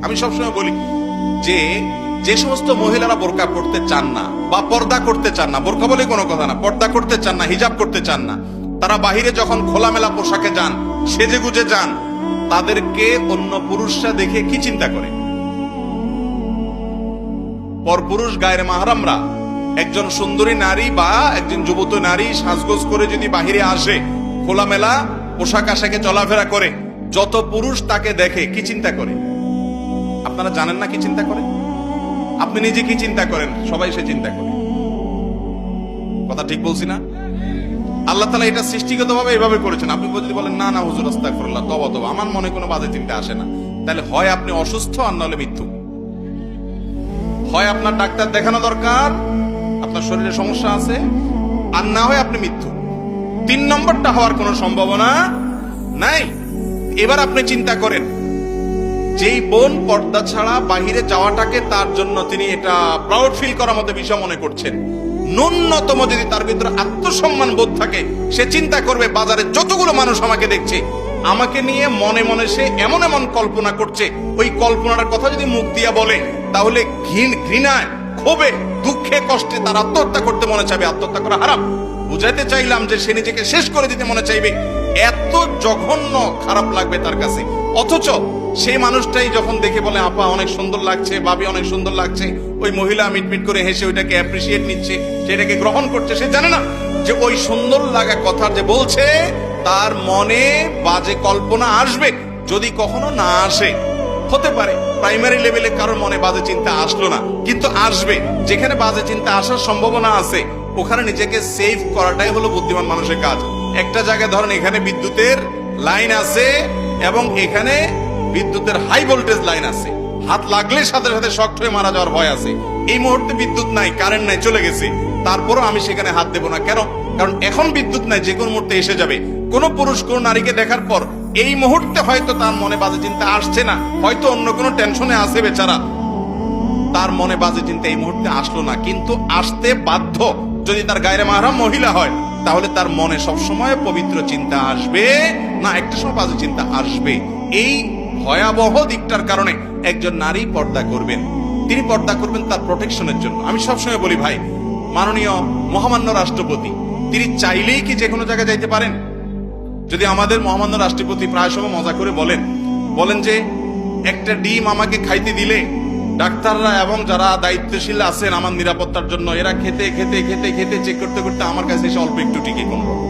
আমি সবসময় বলি যে যে সমস্ত মহিলারা বোরকা পড়তে চান না বা পর্দা করতে চান না, বোরকা বলে কোনো কথা না, পর্দা করতে চান না, হিজাব করতে চান না, তারা বাহিরে যখন খোলামেলা পোশাকে যান, সেজে গুজে যান, তাদেরকে অন্য পুরুষরা দেখে কি চিন্তা করে? পরপুরুষ গায়ের মাহরামরা একজন সুন্দরী নারী বা একজন যুবতী নারী সাজগোজ করে যদি বাহিরে আসে, খোলামেলা পোশাক আশাকে চলাফেরা করে, যত পুরুষ তাকে দেখে কি চিন্তা করে? আপনারা জানেন না কি চিন্তা করে? আপনি নিজে কি চিন্তা করেন? সবাই সে চিন্তা করে। কথা ঠিক বলছি না? আল্লাহ তাআলা এটা সৃষ্টিগতভাবে এভাবে করেছেন। আপনি যদি বলেন না না হুজুর আস্তাগফিরুল্লাহ, তওবা তওবা, আমার মনে কোনো বাজে চিন্তা আসে না, তাহলে হয় আপনি অসুস্থ আর নাহলে মিথ্যুক। হয় আপনার ডাক্তার দেখানো দরকার, আপনার শরীরে সমস্যা আছে, আর না হয় আপনি মিথ্যুক। 3 নম্বরটা হওয়ার কোনো সম্ভাবনা নাই। এবার আপনি চিন্তা করেন, যেই বোন পর্দা ছাড়া বাহিরে যাওয়াটাকে তার জন্য তিনি এটা প্রাউড ফিল করার মতো বিষয় মনে করছেন, ন্যূনতম যদি তার ভিতরে আত্মসম্মান বোধ থাকে, সে চিন্তা করবে বাজারে যতগুলো মানুষ আমাকে দেখছে, আমাকে নিয়ে মনে মনে সে এমন এমন কল্পনা করছে, ওই কল্পনার কথা যদি মুখ দিয়া বলে, তাহলে ঘৃণায়, ক্ষোভে, দুঃখে, কষ্টে তার আত্মহত্যা করতে মনে চাইবে। আত্মহত্যা করা হারাম। বুঝাইতে চাইলাম যে সে নিজেকে শেষ করে দিতে মনে চাইবে, এত জঘন্য খারাপ লাগবে তার কাছে। অথচ সেই মানুষটাই যখন দেখে বলে আপা অনেক সুন্দর লাগছে, ভাবি অনেক সুন্দর লাগছে, ওই মহিলা মিটমিট করে হেসে ওইটাকে অ্যাপ্রিসিয়েট নিচ্ছে, সেটাকে গ্রহণ করছে, সে জানে না যে ওই সুন্দর লাগা কথা যে বলছে তার মনে বাজে কল্পনা আসবে। যদি কখনো না আসে, হতে পারে প্রাইমারি লেভেলে কারোর মনে বাজে চিন্তা আসলো না, কিন্তু আসবে। যেখানে বাজে চিন্তা আসার সম্ভাবনা আছে, ওখানে নিজেকে সেভ করাটাই হলো বুদ্ধিমান মানুষের কাজ। একটা জায়গায় ধরেন এখানে বিদ্যুতের লাইন আছে এবং এখানে বিদ্যুতের হাই ভোল্টেজ লাইন আছে, হাত লাগলে সাথে সাথে শক্ট হয়ে মারা যাওয়ার ভয় আছে। এই মুহূর্তে বিদ্যুৎ নাই, কারেন্ট নাই, চলে গেছে, তারপরও আমি সেখানে হাত দেবো না। কেন? কারণ এখন বিদ্যুৎ নাই, যে কোনো মুহূর্তে এসে যাবে। কোন পুরুষ কোন নারীকে দেখার পর এই মুহূর্তে হয়তো তার মনে বাজে চিন্তা আসছে না, হয়তো অন্য কোনো টেনশনে আছে বেচারা, তার মনে বাজে চিন্তা এই মুহূর্তে আসলো না, কিন্তু আসতে বাধ্য। যদি তার গায়ের মাহরাম মহিলা হয়, তাহলে তার মনে সবসময় পবিত্র চিন্তা আসবে না, একটা সময় বাজে চিন্তা আসবে। এই ভয়াবহ দিকটার কারণে একজন নারী পর্দা করবেন। তিনি পর্দা করবেন তার প্রোটেকশনের জন্য। আমি সবসময় বলি ভাই, মাননীয় মহামান্য রাষ্ট্রপতি, তিনি চাইলেই কি যে কোনো জায়গায় যাইতে পারেন? যদি আমাদের মহামান্য রাষ্ট্রপতি প্রায় সময় মজা করে বলেন যে একটা ডিম আমাকে খাইতে দিলে ডাক্তাররা এবং যারা দায়িত্বশীল আছেন আমার নিরাপত্তার জন্য, এরা খেতে খেতে খেতে খেতে চেক করতে করতে আমার কাছে এসে অল্প একটু টিকে কোন রকম।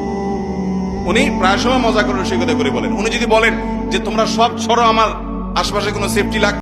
উনি প্রায় সময় মজা করে সে কথা করে বলেন। উনি যদি বলেন যে তোমরা সব ছড়ো, আমার আশপাশে কোনো সেফটি